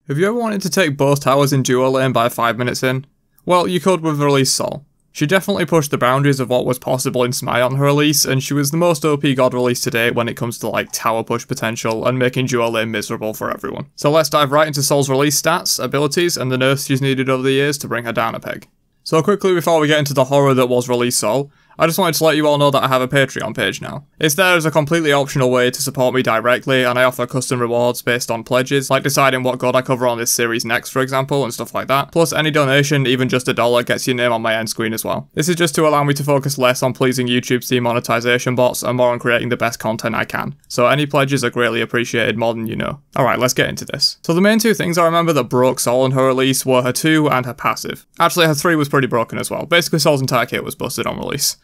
Have you ever wanted to take both towers in duo lane by 5 minutes in? Well, you could with release Sol. She definitely pushed the boundaries of what was possible in Smite on her release, and she was the most OP god release to date when it comes to like tower push potential and making duo lane miserable for everyone. So let's dive right into Sol's release stats, abilities, and the nerfs she's needed over the years to bring her down a peg. So quickly before we get into the horror that was release Sol, I just wanted to let you all know that I have a Patreon page now. It's there as a completely optional way to support me directly, and I offer custom rewards based on pledges, like deciding what god I cover on this series next, for example, and stuff like that. Plus any donation, even just $1, gets your name on my end screen as well. This is just to allow me to focus less on pleasing YouTube's demonetization bots and more on creating the best content I can. So any pledges are greatly appreciated, more than you know. Alright, let's get into this. So the main two things I remember that broke Sol in her release were her 2 and her passive. Actually, her 3 was pretty broken as well. Basically, Sol's entire kit was busted on release.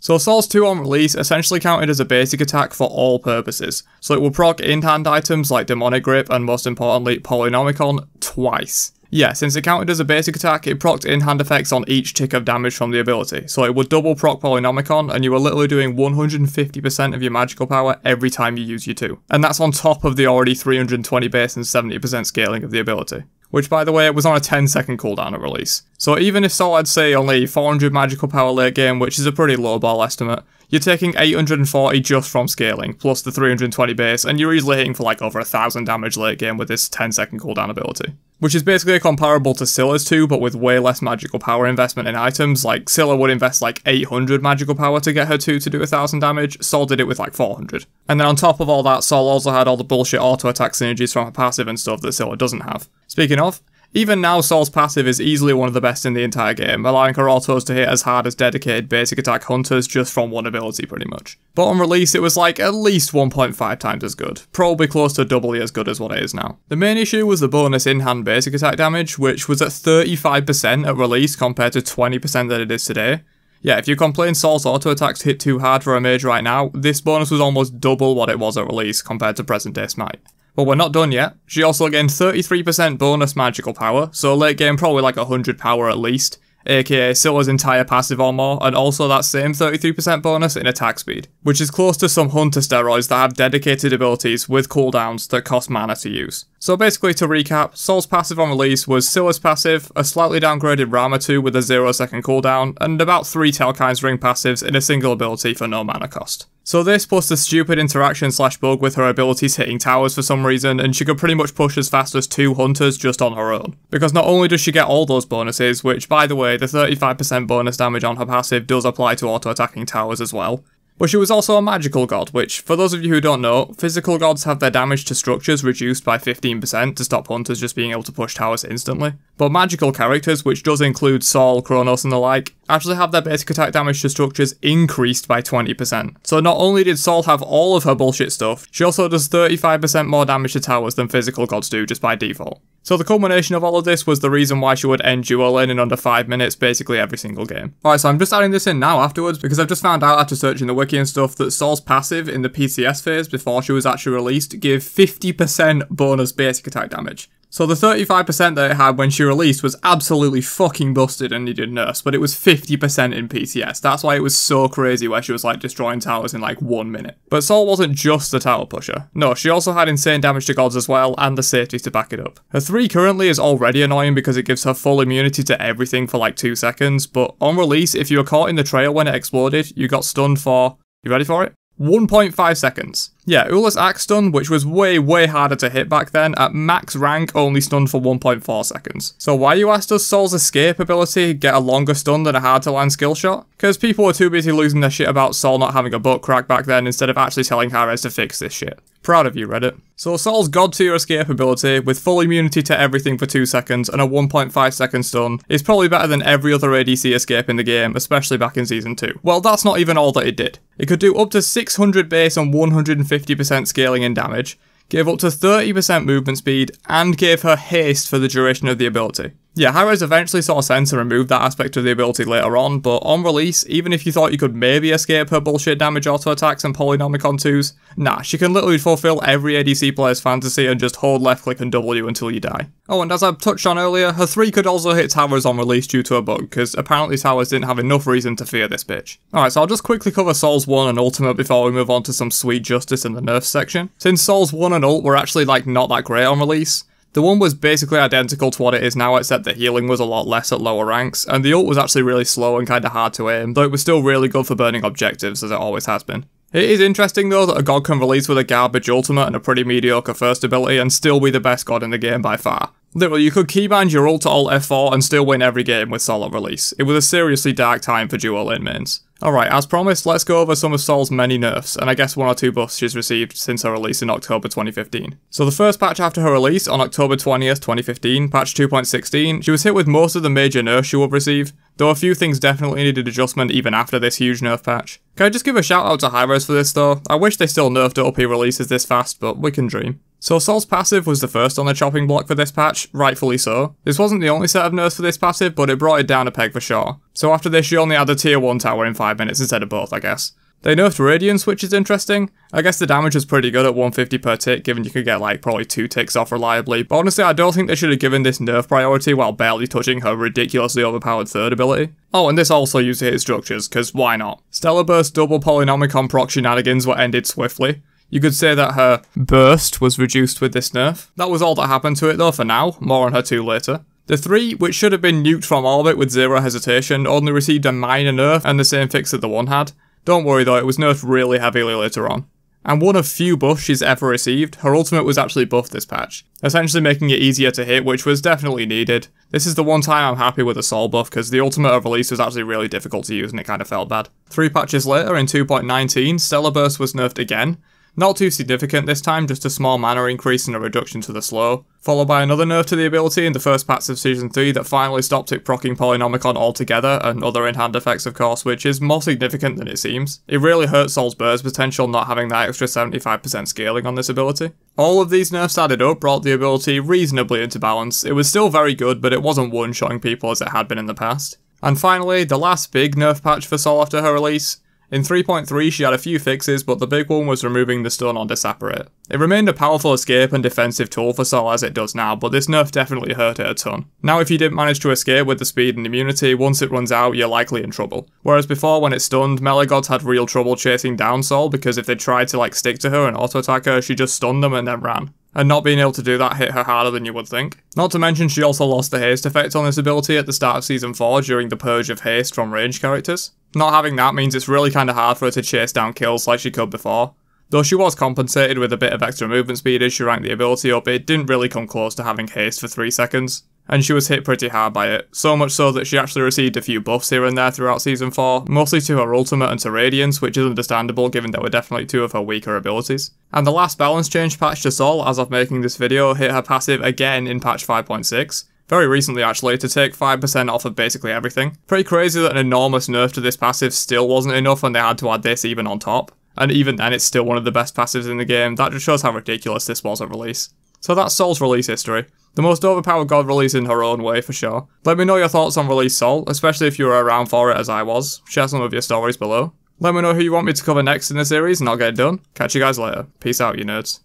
So Sol's 2 on release essentially counted as a basic attack for all purposes, so it will proc in-hand items like Demonic Grip and most importantly Polynomicon twice. Yeah, since it counted as a basic attack, it procced in-hand effects on each tick of damage from the ability, so it would double proc Polynomicon and you were literally doing 150% of your magical power every time you use your 2. And that's on top of the already 320 base and 70% scaling of the ability. Which, by the way, was on a 10-second cooldown at release. So even if Sol had, say, only 400 magical power late game, which is a pretty low ball estimate, you're taking 840 just from scaling, plus the 320 base, and you're easily hitting for like over 1000 damage late game with this 10-second cooldown ability. Which is basically comparable to Scylla's 2, but with way less magical power investment in items. Like, Scylla would invest like 800 magical power to get her 2 to do 1000 damage, Sol did it with like 400. And then on top of all that, Sol also had all the bullshit auto-attack synergies from her passive and stuff that Scylla doesn't have. Speaking of, even now Sol's passive is easily one of the best in the entire game, allowing her autos to hit as hard as dedicated basic attack hunters just from one ability pretty much. But on release it was like at least 1.5 times as good, probably close to doubly as good as what it is now. The main issue was the bonus in-hand basic attack damage, which was at 35% at release compared to 20% that it is today. Yeah, if you complain Sol's auto attacks hit too hard for a mage right now, this bonus was almost double what it was at release compared to present day Smite. But we're not done yet. She also gained 33% bonus magical power, so late game probably like 100 power at least, aka Scylla's entire passive or more, and also that same 33% bonus in attack speed, which is close to some hunter steroids that have dedicated abilities with cooldowns that cost mana to use. So basically to recap, Sol's passive on release was Scylla's passive, a slightly downgraded Rama 2 with a 0-second cooldown, and about 3 Telkine's ring passives in a single ability for no mana cost. So this plus the stupid interaction slash bug with her abilities hitting towers for some reason, and she could pretty much push as fast as 2 hunters just on her own. Because not only does she get all those bonuses, which by the way, the 35% bonus damage on her passive does apply to auto-attacking towers as well, but she was also a magical god, which, for those of you who don't know, physical gods have their damage to structures reduced by 15% to stop hunters just being able to push towers instantly. But magical characters, which does include Sol, Kronos and the like, actually have their basic attack damage to structures increased by 20%. So not only did Sol have all of her bullshit stuff, she also does 35% more damage to towers than physical gods do just by default. So the culmination of all of this was the reason why she would end duo lane in under 5 minutes basically every single game. Alright, so I'm just adding this in now afterwards because I've just found out after searching the wiki and stuff that Sol's passive in the PCS phase before she was actually released gave 50% bonus basic attack damage. So the 35% that it had when she released was absolutely fucking busted and needed nerfs, but it was 50% in PCS. That's why it was so crazy where she was like destroying towers in like 1 minute. But Sol wasn't just a tower pusher. No, she also had insane damage to gods as well, and the safety to back it up. Her 3 currently is already annoying because it gives her full immunity to everything for like 2 seconds, but on release, if you were caught in the trail when it exploded, you got stunned for, you ready for it? 1.5 seconds. Yeah, Ula's axe stun, which was way harder to hit back then, at max rank only stunned for 1.4 seconds. So why, you asked, does Sol's escape ability get a longer stun than a hard to land skill shot? Because people were too busy losing their shit about Sol not having a butt crack back then instead of actually telling Harez to fix this shit. Proud of you, Reddit. So Sol's god tier escape ability, with full immunity to everything for 2 seconds and a 1.5 second stun, is probably better than every other ADC escape in the game, especially back in Season 2. Well, that's not even all that it did. It could do up to 600 base and 150% scaling in damage, gave up to 30% movement speed, and gave her haste for the duration of the ability. Yeah, Harez eventually saw sense and removed that aspect of the ability later on, but on release, even if you thought you could maybe escape her bullshit damage auto attacks and Polynomicon 2s, nah, she can literally fulfill every ADC player's fantasy and just hold left click and W until you die. Oh, and as I touched on earlier, her 3 could also hit towers on release due to a bug, because apparently towers didn't have enough reason to fear this bitch. Alright, so I'll just quickly cover Sol's 1 and ultimate before we move on to some sweet justice in the nerfs section. Since Sol's 1 and ult were actually like not that great on release, The one was basically identical to what it is now, except the healing was a lot less at lower ranks, and the ult was actually really slow and kinda hard to aim, though it was still really good for burning objectives, as it always has been. It is interesting though that a god can release with a garbage ultimate and a pretty mediocre first ability and still be the best god in the game by far. Literally, you could keybind your ult to alt F4 and still win every game with Sol at release. It was a seriously dark time for duo lane mains. Alright, as promised, let's go over some of Sol's many nerfs, and I guess 1 or 2 buffs she's received since her release in October 2015. So the first patch after her release, on October 20th, 2015, patch 2.16, she was hit with most of the major nerfs she would receive, though a few things definitely needed adjustment even after this huge nerf patch. Can I just give a shout out to Hi-Res for this though? I wish they still nerfed OP releases this fast, but we can dream. So Sol's passive was the first on the chopping block for this patch, rightfully so. This wasn't the only set of nerfs for this passive, but it brought it down a peg for sure. So after this she only had the tier 1 tower in 5 minutes instead of both, I guess. They nerfed Radiance, which is interesting. I guess the damage was pretty good at 150 per tick, given you could get like probably 2 ticks off reliably, but honestly I don't think they should have given this nerf priority while barely touching her ridiculously overpowered third ability. Oh, and this also used hit structures, cause why not? Stellar Burst double Polynomicon proc shenanigans were ended swiftly. You could say that her burst was reduced with this nerf. That was all that happened to it though for now, more on her 2 later. The 3, which should have been nuked from orbit with zero hesitation, only received a minor nerf and the same fix that the 1 had. Don't worry though, it was nerfed really heavily later on. And one of few buffs she's ever received, her ultimate was actually buffed this patch, essentially making it easier to hit, which was definitely needed. This is the one time I'm happy with a Sol buff, because the ultimate of release was actually really difficult to use and it kinda felt bad. 3 patches later, in 2.19, Stellar Burst was nerfed again. Not too significant this time, just a small mana increase and a reduction to the slow, followed by another nerf to the ability in the first patch of Season 3 that finally stopped it proccing Polynomicon altogether, and other in-hand effects of course, which is more significant than it seems. It really hurts Sol's burst potential not having that extra 75% scaling on this ability. All of these nerfs added up brought the ability reasonably into balance. It was still very good, but it wasn't one-shotting people as it had been in the past. And finally, the last big nerf patch for Sol after her release. In 3.3 she had a few fixes, but the big one was removing the stun on Disapparate. It remained a powerful escape and defensive tool for Sol as it does now, but this nerf definitely hurt it a ton. Now if you didn't manage to escape with the speed and immunity, once it runs out you're likely in trouble. Whereas before when it stunned, melee gods had real trouble chasing down Sol because if they tried to like stick to her and auto-attack her, she just stunned them and then ran. And not being able to do that hit her harder than you would think. Not to mention she also lost the haste effect on this ability at the start of Season 4 during the purge of haste from range characters. Not having that means it's really kinda hard for her to chase down kills like she could before. Though she was compensated with a bit of extra movement speed as she ranked the ability up, it didn't really come close to having haste for 3 seconds. And she was hit pretty hard by it, so much so that she actually received a few buffs here and there throughout Season 4, mostly to her ultimate and to Radiance, which is understandable given that were definitely 2 of her weaker abilities. And the last balance change patch to Sol, as of making this video, hit her passive again in patch 5.6. Very recently actually, to take 5% off of basically everything. Pretty crazy that an enormous nerf to this passive still wasn't enough and they had to add this even on top. And even then it's still one of the best passives in the game. That just shows how ridiculous this was at release. So that's Sol's release history. The most overpowered god release in her own way for sure. Let me know your thoughts on release Sol, especially if you were around for it as I was. Share some of your stories below. Let me know who you want me to cover next in the series and I'll get it done. Catch you guys later. Peace out you nerds.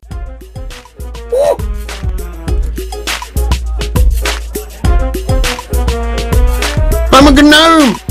I'm a gnome!